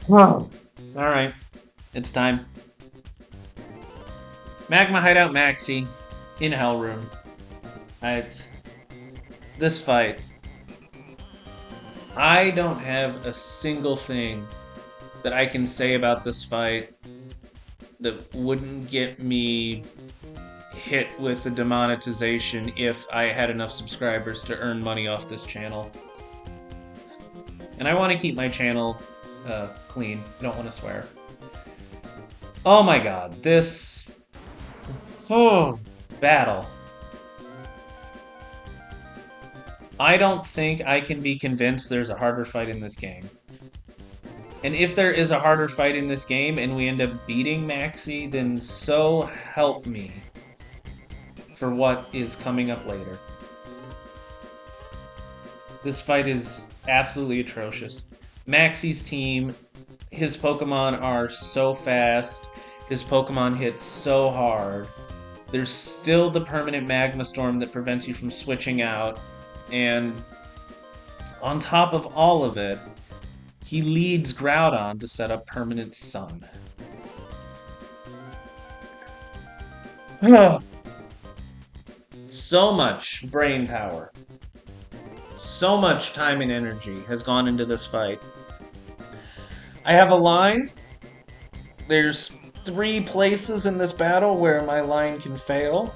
Whoa. Alright. It's time. Magma Hideout Maxie in Hell Room. This fight. I don't have a single thing that I can say about this fight that wouldn't get me hit with the demonetization if I had enough subscribers to earn money off this channel. And I want to keep my channel clean. I don't want to swear. Oh my god, this battle. I don't think I can be convinced there's a harder fight in this game. And if there is a harder fight in this game and we end up beating Maxie, then so help me for what is coming up later. This fight is absolutely atrocious. Maxie's team, his Pokemon are so fast, his Pokemon hit so hard. There's still the permanent Magma Storm that prevents you from switching out, and on top of all of it, he leads Groudon to set up permanent Sun. So much brain power, so much time and energy has gone into this fight. I have a line. There's 3 places in this battle where my line can fail.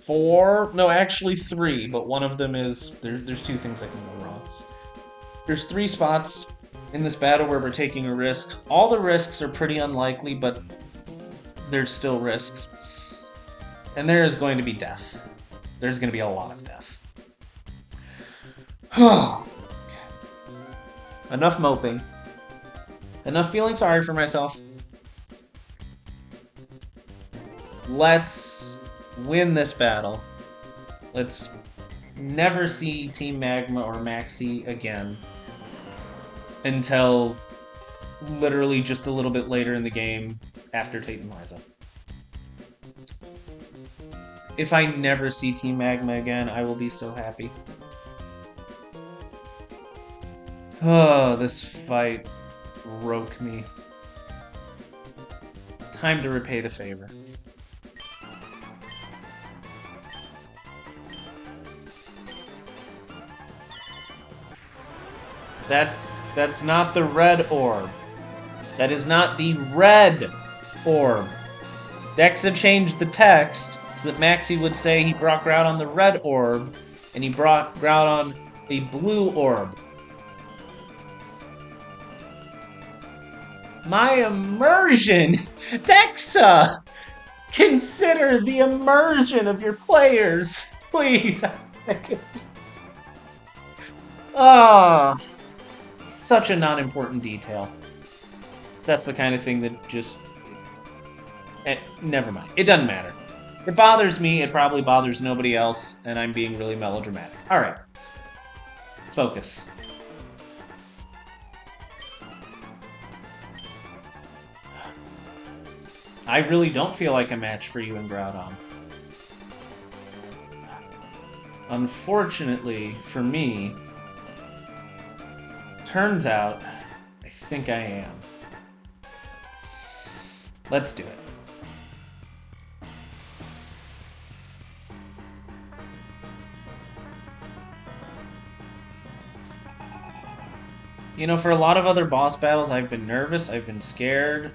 4, no, actually 3, but one of them is, there's 2 things that can go wrong. There's 3 spots in this battle where we're taking a risk. All the risks are pretty unlikely, but there's still risks. And there is going to be death. There's going to be a lot of death. Enough moping. Enough feeling sorry for myself. Let's win this battle. Let's never see Team Magma or Maxie again until literally just a little bit later in the game after Tate and Liza. If I never see Team Magma again, I will be so happy. Oh, this fight broke me. Time to repay the favor. That's not the red orb. That is not the red orb. Dexa changed the text so that Maxie would say he brought Groudon the red orb, and he brought Groudon a blue orb. My immersion! Dexa! Consider the immersion of your players! Please! Ah, such a non-important detail. That's the kind of thing that just... never mind. It doesn't matter. It bothers me, it probably bothers nobody else, and I'm being really melodramatic. Alright. Focus. I really don't feel like a match for you in Groudon. Unfortunately, for me, turns out, I think I am. Let's do it. You know, for a lot of other boss battles, I've been nervous, I've been scared.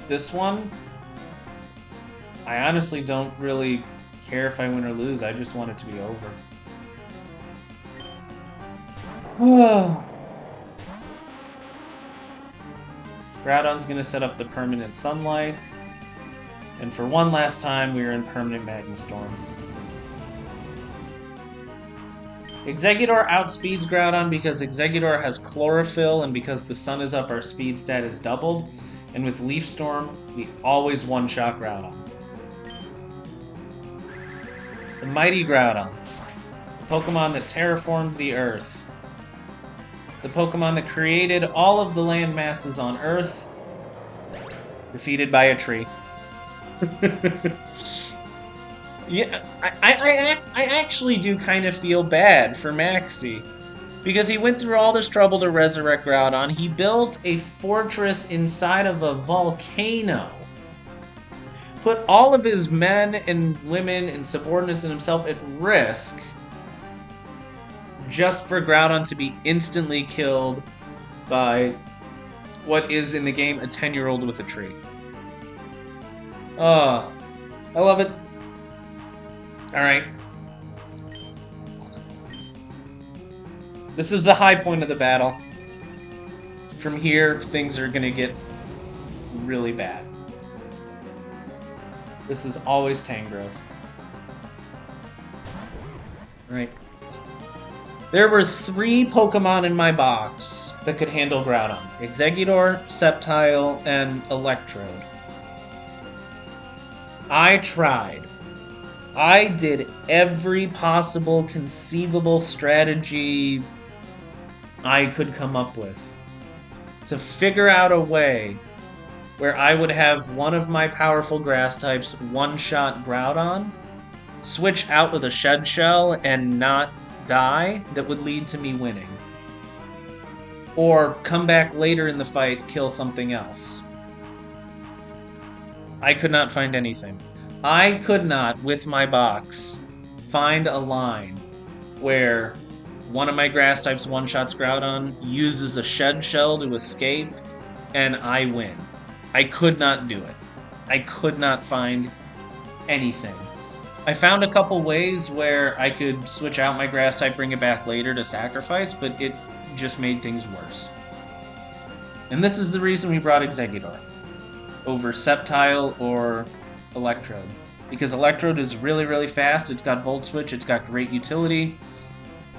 This one, I honestly don't really care if I win or lose, I just want it to be over. Groudon's gonna set up the permanent Sunlight, and for one last time, we are in permanent Magma Storm. Exeggutor outspeeds Groudon because Exeggutor has Chlorophyll, and because the sun is up, our speed stat is doubled. And with Leaf Storm, we always one-shot Groudon. The mighty Groudon. The Pokemon that terraformed the Earth. The Pokemon that created all of the land masses on Earth. Defeated by a tree. Yeah, I actually do kind of feel bad for Maxie. Because he went through all this trouble to resurrect Groudon. He built a fortress inside of a volcano. Put all of his men and women and subordinates and himself at risk just for Groudon to be instantly killed by what is in the game a 10-year-old with a tree. Oh, I love it. Alright. This is the high point of the battle. From here, things are gonna get really bad. This is always Tangrowth. Right. There were 3 Pokemon in my box that could handle Groudon. Exeggutor, Sceptile, and Electrode. I tried. I did every possible conceivable strategy I could come up with to figure out a way where I would have one of my powerful grass types one-shot Groudon, switch out with a Shed Shell, and not die that would lead to me winning. Or come back later in the fight, kill something else. I could not find anything. I could not, with my box, find a line where one of my grass types one-shots Groudon, uses a Shed Shell to escape, and I win. I could not do it. I could not find anything. I found a couple ways where I could switch out my grass type, bring it back later to sacrifice, but it just made things worse. And this is the reason we brought Exeggutor over Sceptile or Electrode. Because Electrode is really, really fast, it's got Volt Switch, it's got great utility.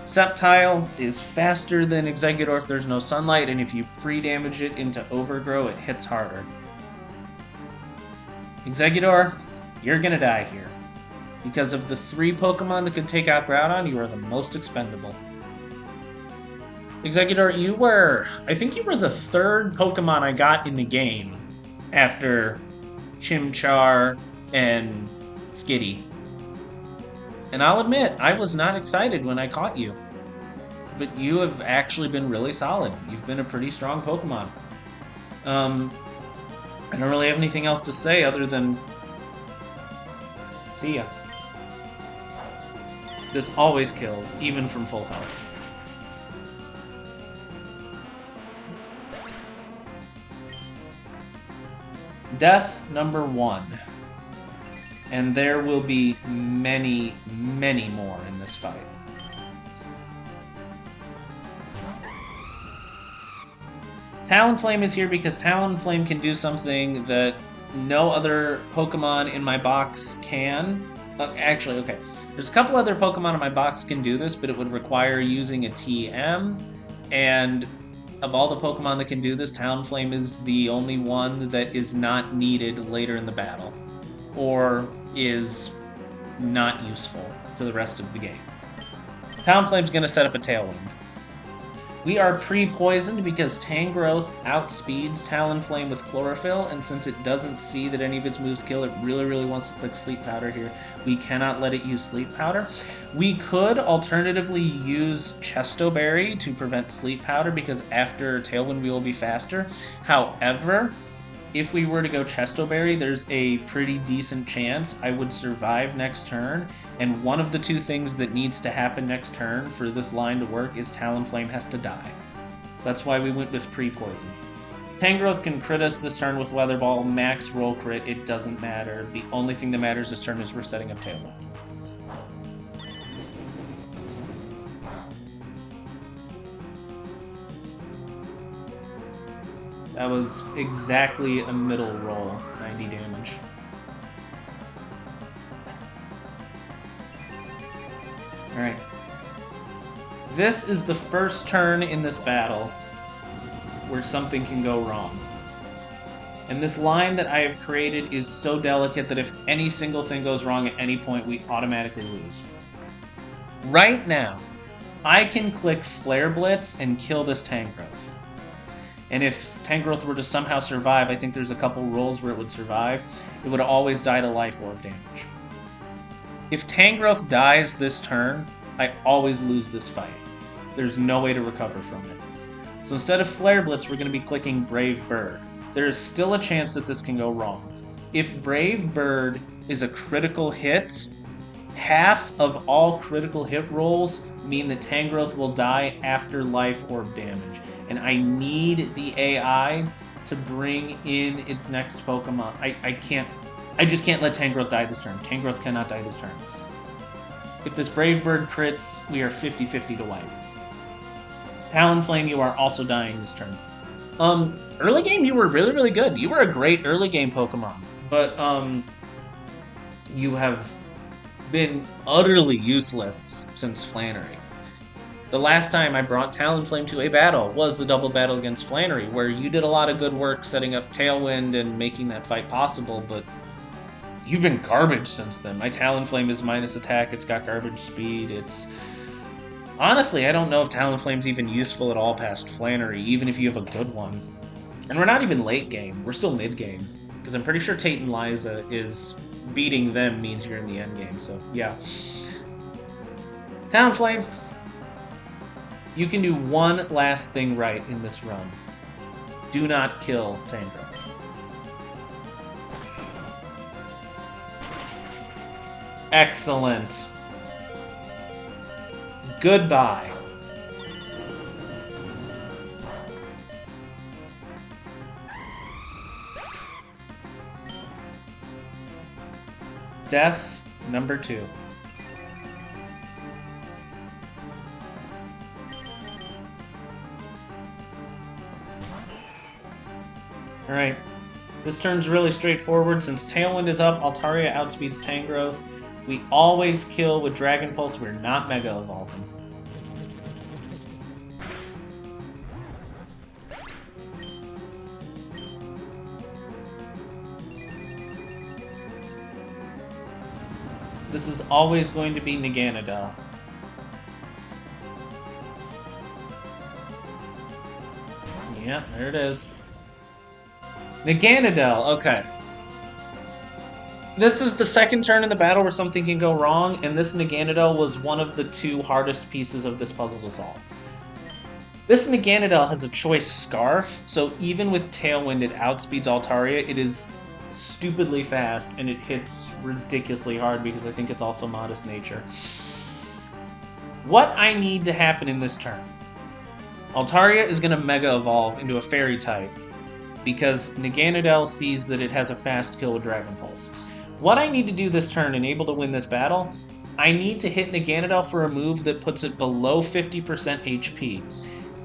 Sceptile is faster than Exeggutor if there's no sunlight, and if you pre-damage it into Overgrow, it hits harder. Exeggutor, you're gonna die here. Because of the 3 Pokemon that could take out Groudon, you are the most expendable. Exeggutor, I think you were the 3rd Pokemon I got in the game after Chimchar and Skitty. And I'll admit, I was not excited when I caught you. But you have actually been really solid. You've been a pretty strong Pokemon. I don't really have anything else to say other than see ya. This always kills, even from full health. Death number 1. And there will be many, many more in this fight. Talonflame is here because Talonflame can do something that no other Pokemon in my box can. Actually, okay. There's a couple other Pokemon in my box can do this, but it would require using a TM. And of all the Pokemon that can do this, Talonflame is the only one that is not needed later in the battle. Or is not useful for the rest of the game. Talonflame's going to set up a Tailwind. We are pre-poisoned because Tangrowth outspeeds Talonflame with Chlorophyll, and since it doesn't see that any of its moves kill, it really, really wants to click Sleep Powder here. We cannot let it use Sleep Powder. We could alternatively use Chesto Berry to prevent Sleep Powder, because after Tailwind we will be faster. However, if we were to go Chesto Berry, there's a pretty decent chance I would survive next turn, and one of the 2 things that needs to happen next turn for this line to work is Talonflame has to die. So that's why we went with pre-poison. Tangrowth can crit us this turn with Weather Ball, max roll crit, it doesn't matter. The only thing that matters this turn is we're setting up Tailwind. That was exactly a middle roll, 90 damage. Alright. This is the first turn in this battle where something can go wrong. And this line that I have created is so delicate that if any single thing goes wrong at any point, we automatically lose. Right now, I can click Flare Blitz and kill this Tangrowth. And if Tangrowth were to somehow survive, I think there's a couple rolls where it would survive, it would always die to Life Orb damage. If Tangrowth dies this turn, I always lose this fight. There's no way to recover from it. So instead of Flare Blitz, we're going to be clicking Brave Bird. There is still a chance that this can go wrong. If Brave Bird is a critical hit, half of all critical hit rolls mean that Tangrowth will die after life orb damage. And I need the AI to bring in its next Pokemon. I just can't let Tangrowth die this turn. Tangrowth cannot die this turn. If this Brave Bird crits, we are 50-50 to wipe. Talonflame, you are also dying this turn. Early game, you were really, really good. You were a great early game Pokemon. But, you have been utterly useless since Flannery. The last time I brought Talonflame to a battle was the double battle against Flannery, where you did a lot of good work setting up Tailwind and making that fight possible, but you've been garbage since then. My Talonflame is minus attack, it's got garbage speed, it's... Honestly, I don't know if Talonflame's even useful at all past Flannery, even if you have a good one. And we're not even late game, we're still mid game. Because I'm pretty sure Tate and Liza is beating them means you're in the end game, so yeah. Talonflame, you can do one last thing right in this run. Do not kill Tangrowth. Excellent. Goodbye. Death number 2. Alright, this turn's really straightforward. Since Tailwind is up, Altaria outspeeds Tangrowth. We always kill with Dragon Pulse, we're not Mega Evolving. This is always going to be Naganadel. Yeah, there it is. Naganadel, okay. This is the second turn in the battle where something can go wrong, and this Naganadel was one of the 2 hardest pieces of this puzzle to solve. This Naganadel has a choice Scarf, so even with Tailwind it outspeeds Altaria. It is stupidly fast, and it hits ridiculously hard because I think it's also Modest Nature. What I need to happen in this turn, Altaria is going to Mega Evolve into a Fairy type because Naganadel sees that it has a fast kill with Dragon Pulse. What I need to do this turn and able to win this battle, I need to hit Naganadel for a move that puts it below 50% HP.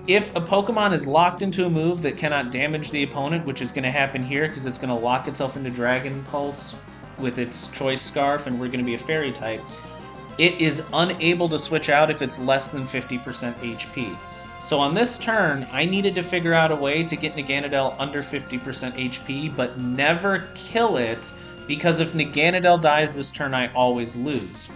If a Pokemon is locked into a move that cannot damage the opponent, which is going to happen here because it's going to lock itself into Dragon Pulse with its Choice Scarf, and we're going to be a Fairy type, it is unable to switch out if it's less than 50% HP. So on this turn, I needed to figure out a way to get Naganadel under 50% HP, but never kill it, because if Naganadel dies this turn, I always lose.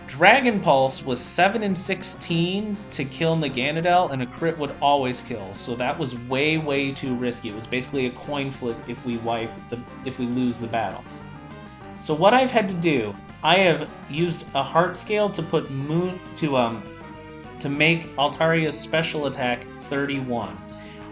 Dragon Pulse was 7 and 16 to kill Naganadel, and a crit would always kill, so that was way, way too risky. It was basically a coin flip if we lose the battle. So what I've had to do, I have used a heart scale to put to make Altaria's special attack 31.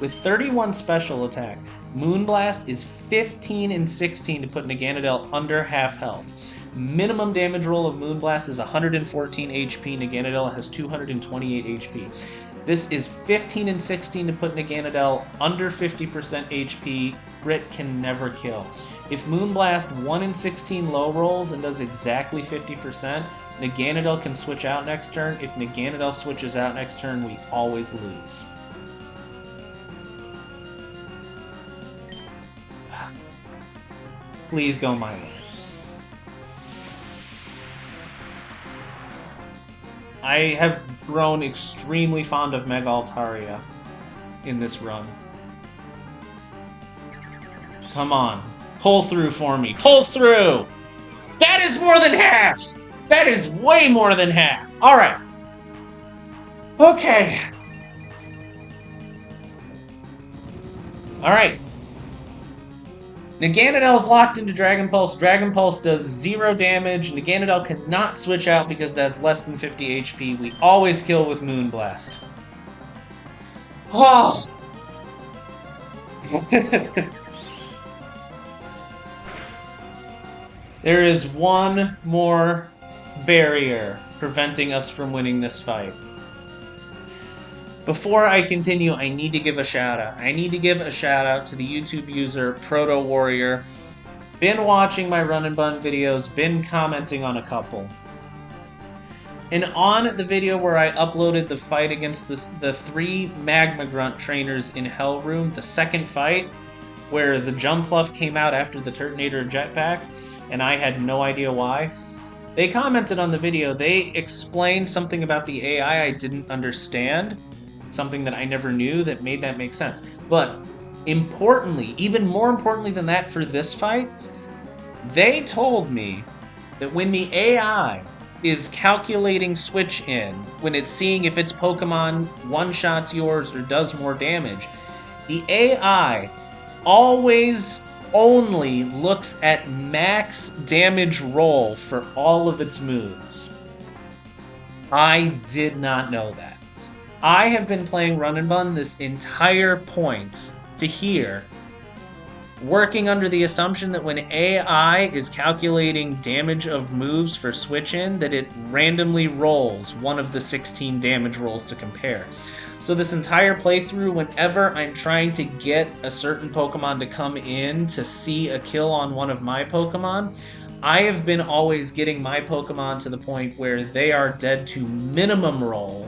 With 31 special attack, Moonblast is 15 and 16 to put Naganadel under half health. Minimum damage roll of Moonblast is 114 HP. Naganadel has 228 HP. This is 15 and 16 to put Naganadel under 50% HP. Crit can never kill. If Moonblast 1 and 16 low rolls and does exactly 50%, Naganadel can switch out next turn. If Naganadel switches out next turn, we always lose. Please go my way. I have grown extremely fond of Mega Altaria in this run. Come on. Pull through for me. Pull through! That is more than half! That is way more than half! Alright. Okay. Alright. Naganadel is locked into Dragon Pulse. Dragon Pulse does 0 damage. Naganadel cannot switch out because it has less than 50 HP. We always kill with Moonblast. Oh! There is one more barrier preventing us from winning this fight. Before I continue, I need to give a shout out. I need to give a shout out to the YouTube user Proto Warrior. Been watching my Run and Bun videos, been commenting on a couple. And on the video where I uploaded the fight against the 3 Magma Grunt trainers in Hell Room, the second fight, where the Jumpluff came out after the Turtonator jetpack, and I had no idea why, they commented on the video. They explained something about the AI I didn't understand, something that I never knew that made that make sense. But importantly, even more importantly than that for this fight, they told me that when the AI is calculating switch in, when it's seeing if its Pokemon one-shots yours or does more damage, the AI always only looks at max damage roll for all of its moves. I did not know that. I have been playing Run and Bun this entire point to here, working under the assumption that when AI is calculating damage of moves for switch in, that it randomly rolls one of the 16 damage rolls to compare. So this entire playthrough, whenever I'm trying to get a certain Pokemon to come in to see a kill on one of my Pokemon, I have been always getting my Pokemon to the point where they are dead to minimum roll,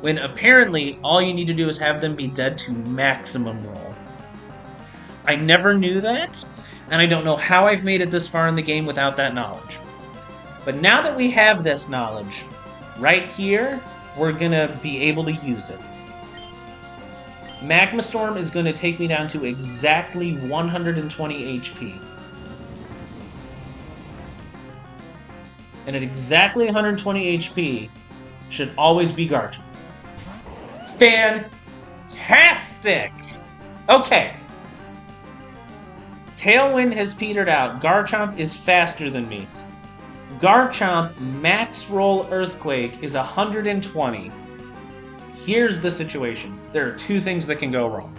when apparently all you need to do is have them be dead to maximum roll. I never knew that, and I don't know how I've made it this far in the game without that knowledge. But now that we have this knowledge, right here, we're gonna be able to use it. Magma Storm is gonna take me down to exactly 120 HP. And at exactly 120 HP, should always be Garchomp. Fantastic! Okay. Tailwind has petered out. Garchomp is faster than me. Garchomp max roll Earthquake is 120. Here's the situation. There are 2 things that can go wrong.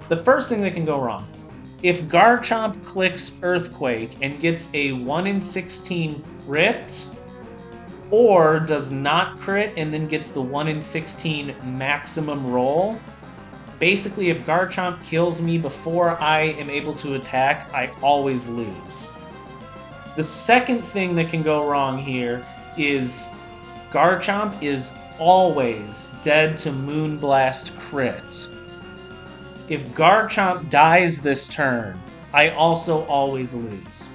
The first thing that can go wrong, if Garchomp clicks Earthquake and gets a 1 in 16 crit, or does not crit and then gets the 1 in 16 maximum roll, basically if Garchomp kills me before I am able to attack, I always lose. The second thing that can go wrong here is Garchomp is always dead to Moonblast crit. If Garchomp dies this turn, I also always lose.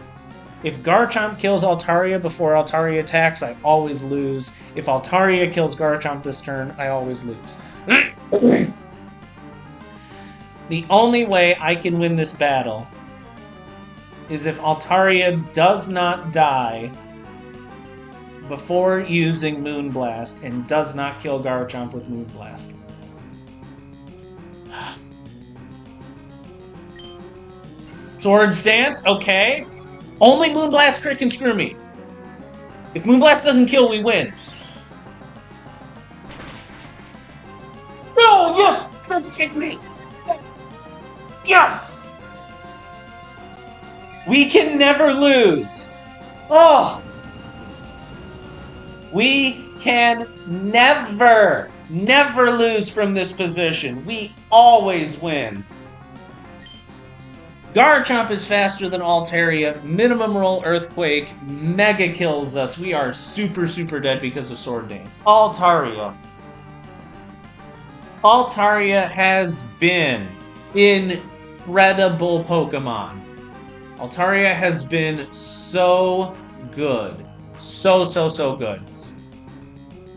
If Garchomp kills Altaria before Altaria attacks, I always lose. If Altaria kills Garchomp this turn, I always lose. The only way I can win this battle is if Altaria does not die before using Moonblast and does not kill Garchomp with Moonblast. Sword Stance, okay. Only Moonblast crit can screw me. If Moonblast doesn't kill, we win. No, yes! Let's kick me! Yes! We can never lose. Oh! We can never lose from this position. We always win. Garchomp is faster than Altaria. Minimum roll Earthquake. Mega kills us. We are super dead because of Sword Dance. Altaria. Altaria has been incredible Pokemon. Altaria has been so good. So good.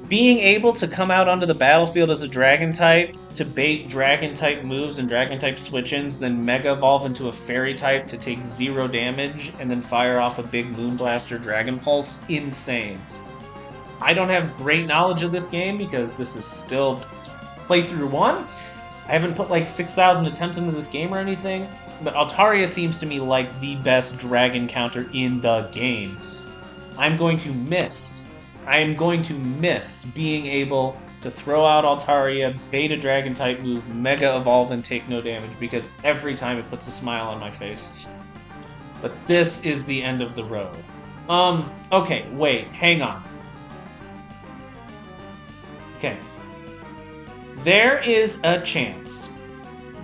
Being able to come out onto the battlefield as a Dragon type, to bait Dragon type moves and Dragon type switch-ins, then Mega Evolve into a Fairy type to take 0 damage, and then fire off a big Moonblast or Dragon Pulse, insane. I don't have great knowledge of this game because this is still playthrough 1. I haven't put like 6,000 attempts into this game or anything. but Altaria seems to me like the best dragon counter in the game. I'm going to miss. I am going to miss being able to throw out Altaria, beta dragon type move, mega evolve, and take no damage, because every time it puts a smile on my face. But this is the end of the road. Okay, wait, hang on. Okay. There is a chance.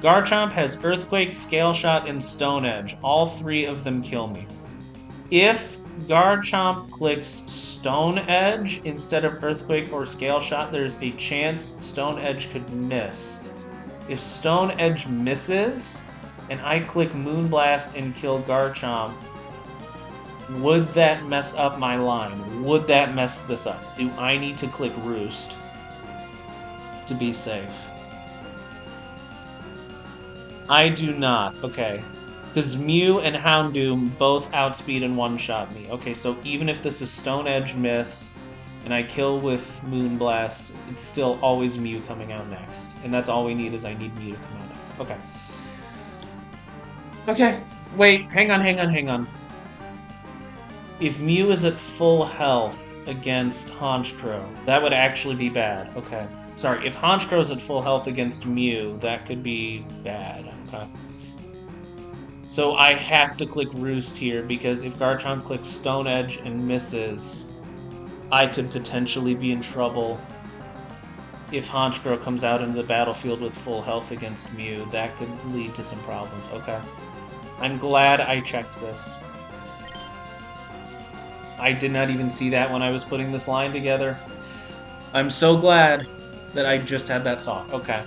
Garchomp has Earthquake, Scale Shot, and Stone Edge. All three of them kill me. If Garchomp clicks Stone Edge instead of Earthquake or Scale Shot, there's a chance Stone Edge could miss. If Stone Edge misses, and I click Moonblast and kill Garchomp, would that mess up my line? Would that mess this up? Do I need to click Roost to be safe? I do not. Okay. Because Mew and Houndoom both outspeed and one-shot me. Okay, so even if this is Stone Edge miss, and I kill with Moonblast, it's still always Mew coming out next. And that's all we need, is I need Mew to come out next. Okay. Okay, wait, hang on. If Mew is at full health against Honchkrow, that would actually be bad. Okay. Sorry, if Honchkrow's at full health against Mew, that could be bad. Okay. So I have to click Roost here, because if Garchomp clicks Stone Edge and misses, I could potentially be in trouble. If Honchkrow comes out into the battlefield with full health against Mew, that could lead to some problems. Okay. I'm glad I checked this. I did not even see that when I was putting this line together. I'm so glad that I just had that thought. Okay.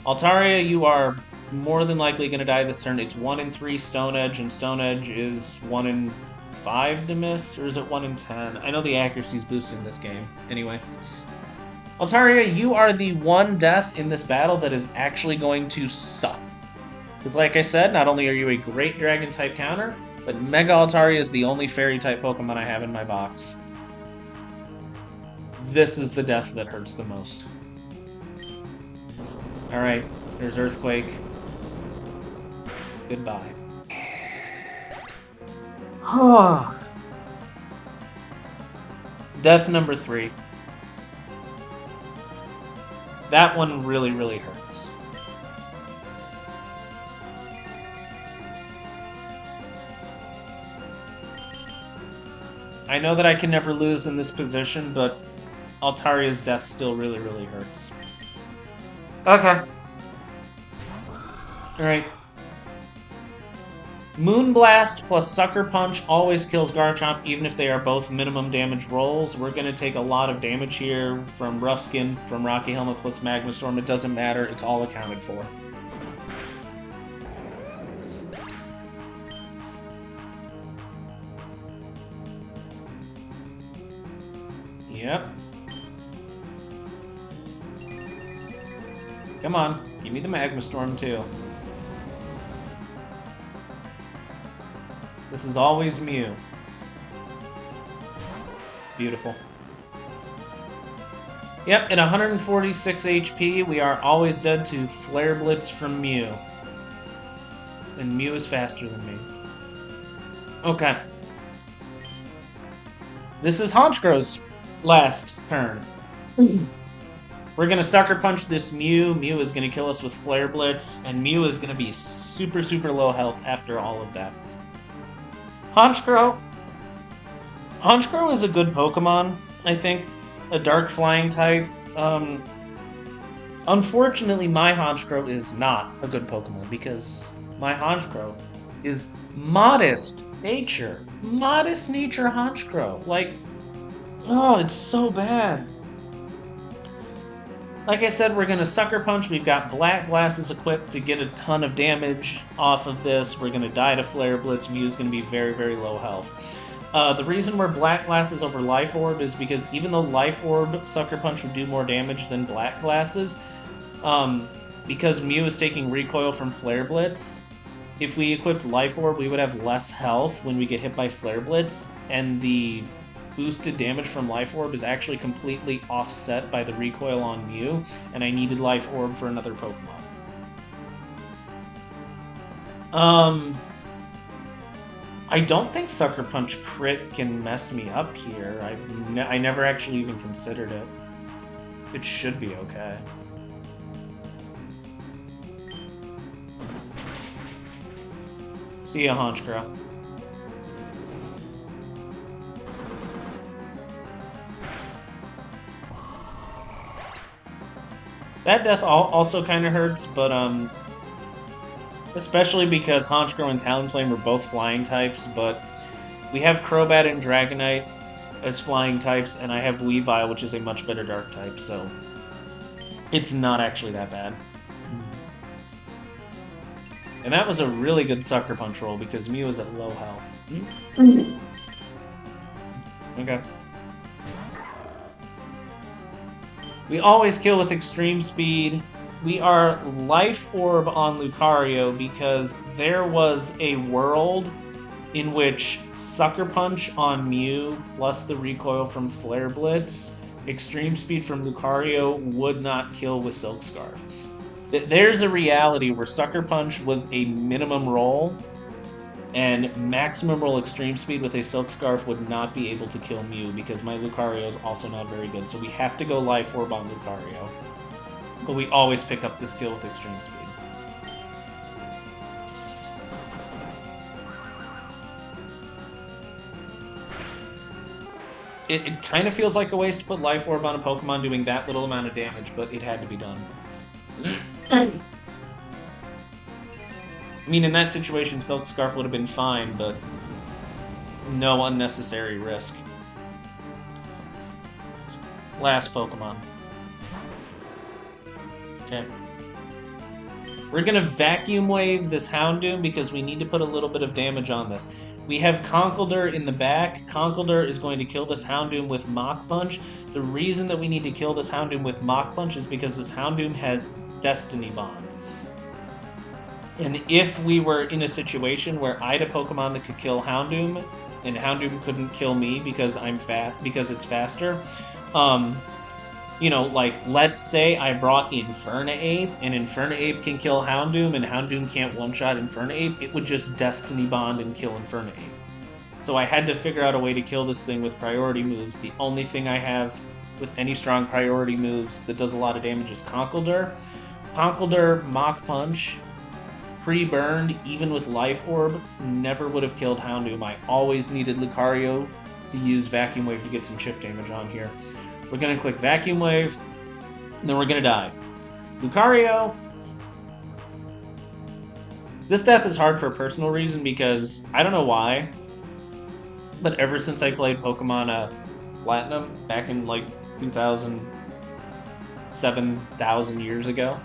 Altaria, you are more than likely going to die this turn. It's 1 in 3 Stone Edge, and Stone Edge is 1 in 5 to miss, or is it 1 in 10? I know the accuracy's boosted in this game. Anyway. Altaria, you are the one death in this battle that is actually going to suck. Because like I said, not only are you a great Dragon-type counter, but Mega Altaria is the only Fairy-type Pokemon I have in my box. This is the death that hurts the most. Alright, there's Earthquake. Goodbye. Death number 3. That one really, really hurts. I know that I can never lose in this position, but Altaria's death still really, really hurts. Okay. Alright. Moonblast plus Sucker Punch always kills Garchomp, even if they are both minimum damage rolls. We're going to take a lot of damage here from Rough Skin, from Rocky Helmet plus Magma Storm. It doesn't matter. It's all accounted for. Yep. Come on, give me the Magma Storm too. This is always Mew. Beautiful. Yep, at 146 HP, we are always dead to Flare Blitz from Mew. And Mew is faster than me. Okay. This is Honchkrow's last turn. We're going to Sucker Punch this Mew. Mew is going to kill us with Flare Blitz, and Mew is going to be super, super low health after all of that. Honchkrow. Honchkrow is a good Pokemon, I think. A Dark Flying type. Unfortunately, my Honchkrow is not a good Pokemon, because my Honchkrow is Modest Nature. Modest Nature Honchkrow. Like, oh, it's so bad. Like I said, we're going to Sucker Punch. We've got Black Glasses equipped to get a ton of damage off of this. We're going to die to Flare Blitz. Mew's going to be very, very low health. The reason we're Black Glasses over Life Orb is because even though Life Orb Sucker Punch would do more damage than Black Glasses, because Mew is taking recoil from Flare Blitz, if we equipped Life Orb, we would have less health when we get hit by Flare Blitz, and the boosted damage from Life Orb is actually completely offset by the recoil on Mew, and I needed Life Orb for another Pokemon. I don't think Sucker Punch crit can mess me up here. I never actually even considered it. It should be okay. See ya, Honchkrow. That death also kind of hurts, but especially because Honchkrow and Talonflame are both flying types, but we have Crobat and Dragonite as flying types, and I have Weavile, which is a much better dark type, so it's not actually that bad. And that was a really good Sucker Punch roll because Mew is at low health. Okay. We always kill with extreme speed. We are Life Orb on Lucario because there was a world in which Sucker Punch on Mew plus the recoil from Flare Blitz, extreme speed from Lucario would not kill with Silk Scarf. There's a reality where Sucker Punch was a minimum roll, and maximum roll extreme speed with a Silk Scarf would not be able to kill Mew because my Lucario is also not very good. So we have to go Life Orb on Lucario. But we always pick up the skill with extreme speed. It kind of feels like a waste to put Life Orb on a Pokemon doing that little amount of damage, but it had to be done. I mean, in that situation, Silk Scarf would have been fine, but no unnecessary risk. Last Pokemon. Okay. We're gonna Vacuum Wave this Houndoom because we need to put a little bit of damage on this. We have Conkeldurr in the back. Conkeldurr is going to kill this Houndoom with Mach Punch. The reason that we need to kill this Houndoom with Mach Punch is because this Houndoom has Destiny Bond. And if we were in a situation where I had a Pokemon that could kill Houndoom, and Houndoom couldn't kill me because because it's faster, you know, like, let's say I brought Infernape, and Infernape can kill Houndoom, and Houndoom can't one-shot Infernape, it would just Destiny Bond and kill Infernape. So I had to figure out a way to kill this thing with priority moves. The only thing I have with any strong priority moves that does a lot of damage is Conkeldurr. Conkeldurr, Mach Punch, pre-burned, even with Life Orb, never would have killed Houndoom. I always needed Lucario to use Vacuum Wave to get some chip damage on here. We're going to click Vacuum Wave, and then we're going to die. Lucario. This death is hard for a personal reason because, I don't know why, but ever since I played Pokemon Platinum back in like 7,000 years ago,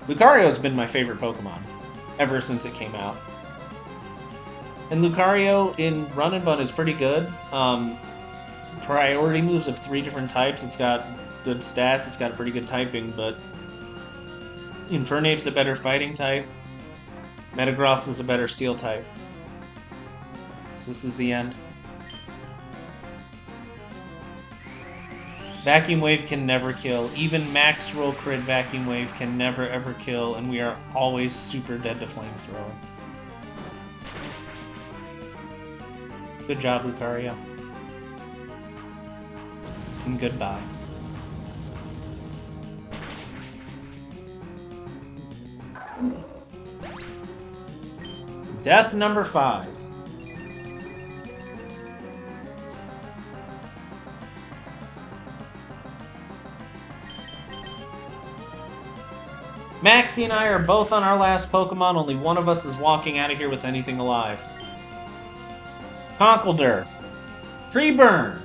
Lucario has been my favorite Pokemon ever since it came out. And Lucario in Run and Bun is pretty good. Priority moves of 3 different types. It's got good stats. It's got a pretty good typing, but Infernape's a better fighting type. Metagross is a better steel type. So this is the end. Vacuum Wave can never kill. Even max roll crit Vacuum Wave can never ever kill, and we are always super dead to Flamethrower. Good job, Lucario. And goodbye. Death number 5. Maxie and I are both on our last Pokemon. Only one of us is walking out of here with anything alive. Conkeldurr. Pre-burn.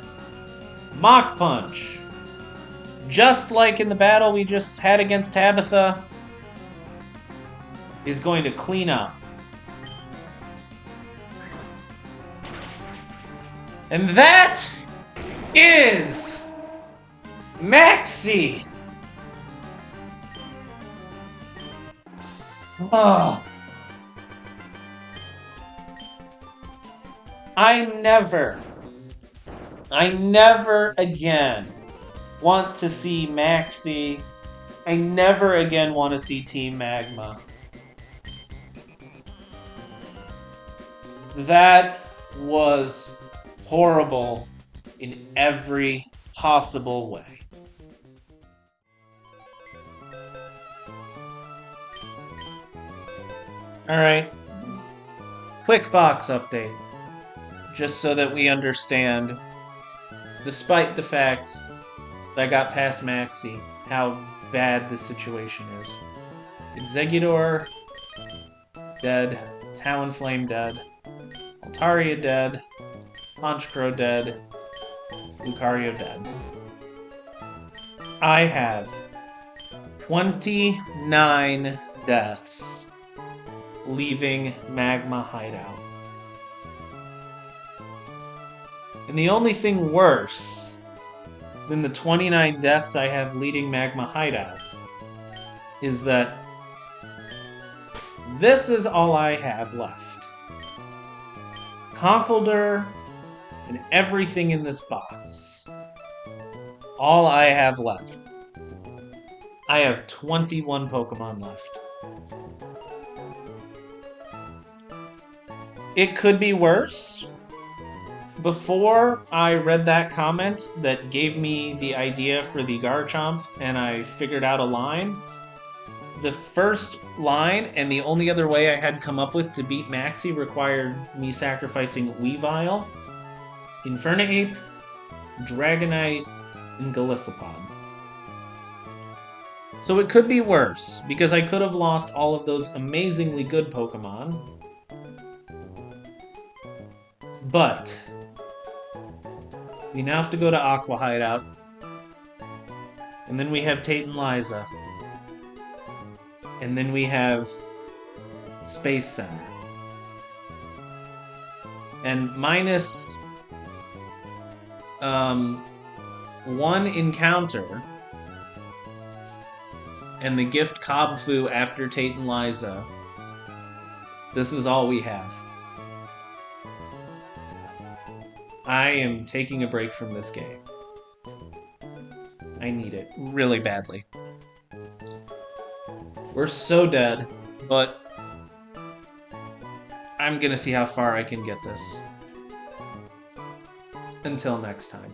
Mach Punch. Just like in the battle we just had against Tabitha, is going to clean up. And that is Maxie. Oh. I never again want to see Maxie. I never again want to see Team Magma. That was horrible in every possible way. Alright. Quick box update. Just so that we understand, despite the fact that I got past Maxie, how bad the situation is. Exeggutor, dead. Talonflame, dead. Altaria, dead. Honchkrow, dead. Lucario, dead. I have 29 deaths leaving Magma Hideout. And the only thing worse than the 29 deaths I have leading Magma Hideout is that this is all I have left. Conkeldurr and everything in this box. All I have left. I have 21 Pokemon left. It could be worse. Before I read that comment that gave me the idea for the Garchomp and I figured out a line, the first line and the only other way I had come up with to beat Maxie required me sacrificing Weavile, Infernape, Dragonite, and Golisopod. So it could be worse, because I could have lost all of those amazingly good Pokemon. But we now have to go to Aqua Hideout. And then we have Tate and Liza. And then we have Space Center. And minus one encounter and the gift Cobfu after Tate and Liza, this is all we have. I am taking a break from this game. I need it really badly. We're so dead, but I'm gonna see how far I can get this. Until next time.